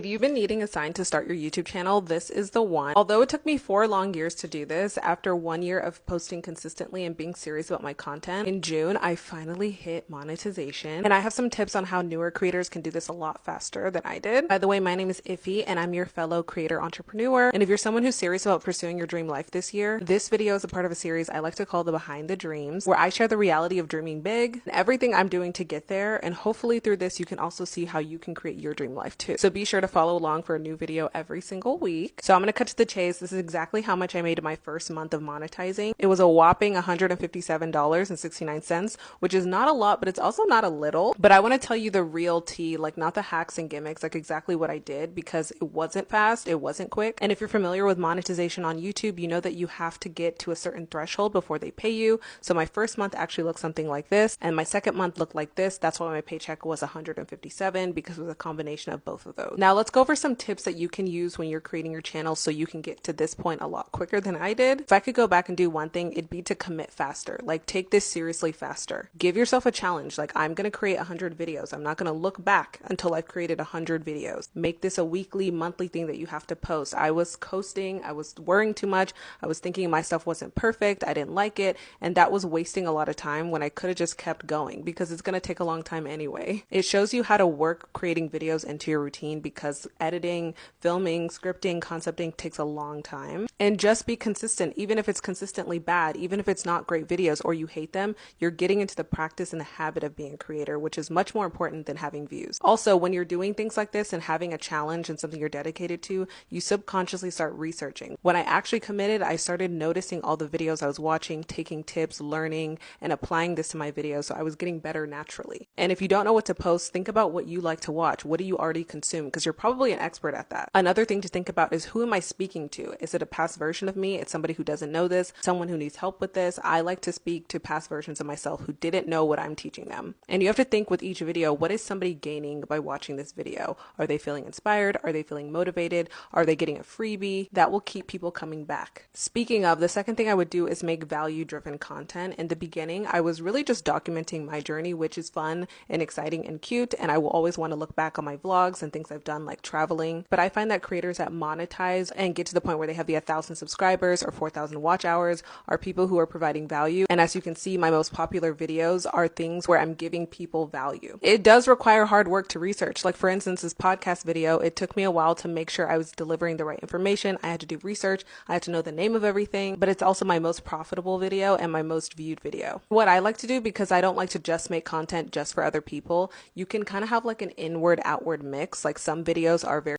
If you've been needing a sign to start your YouTube channel, this is the one. Although it took me 4 long years to do this, after 1 year of posting consistently and being serious about my content, in June, I finally hit monetization. And I have some tips on how newer creators can do this a lot faster than I did. By the way, my name is Iffy and I'm your fellow creator entrepreneur. And if you're someone who's serious about pursuing your dream life this year, this video is a part of a series I like to call the Behind the Dreams, where I share the reality of dreaming big and everything I'm doing to get there. And hopefully through this, you can also see how you can create your dream life too. So be sure to follow along for a new video every single week. So I'm going to cut to the chase. This is exactly how much I made in my first month of monetizing. It was a whopping $157.69, which is not a lot, but it's also not a little. But I want to tell you the real tea, like not the hacks and gimmicks, like exactly what I did, because it wasn't fast, it wasn't quick. And if you're familiar with monetization on YouTube, you know that you have to get to a certain threshold before they pay you. So my first month actually looked something like this, and my second month looked like this. That's why my paycheck was $157, because it was a combination of both of those. Now let's go over some tips that you can use when you're creating your channel so you can get to this point a lot quicker than I did. If I could go back and do one thing, it'd be to commit faster. Like, take this seriously faster. Give yourself a challenge. Like, I'm going to create 100 videos. I'm not going to look back until I've created 100 videos. Make this a weekly, monthly thing that you have to post. I was coasting. I was worrying too much. I was thinking my stuff wasn't perfect. I didn't like it. And that was wasting a lot of time when I could have just kept going, because it's going to take a long time anyway. It shows you how to work creating videos into your routine, because editing, filming, scripting, concepting takes a long time. And just be consistent. Even if it's consistently bad, even if it's not great videos or you hate them, you're getting into the practice and the habit of being a creator, which is much more important than having views. Also, when you're doing things like this and having a challenge and something you're dedicated to, you subconsciously start researching. When I actually committed, I started noticing all the videos I was watching, taking tips, learning, and applying this to my videos, so I was getting better naturally. And if you don't know what to post, think about what you like to watch. What do you already consume? Because you're probably an expert at that. Another thing to think about is, who am I speaking to? Is it a past version of me? It's somebody who doesn't know this, someone who needs help with this. I like to speak to past versions of myself who didn't know what I'm teaching them. And you have to think with each video, what is somebody gaining by watching this video? Are they feeling inspired? Are they feeling motivated? Are they getting a freebie? That will keep people coming back. Speaking of, the second thing I would do is make value-driven content. In the beginning, I was really just documenting my journey, which is fun and exciting and cute, and I will always want to look back on my vlogs and things I've done, like traveling. But I find that creators that monetize and get to the point where they have the 1,000 subscribers or 4,000 watch hours are people who are providing value. And as you can see, my most popular videos are things where I'm giving people value. It does require hard work to research. Like, for instance, this podcast video, it took me a while to make sure I was delivering the right information. I had to do research. I had to know the name of everything, but it's also my most profitable video and my most viewed video. What I like to do, because I don't like to just make content just for other people, you can kind of have like an inward outward mix. Like, some videos are very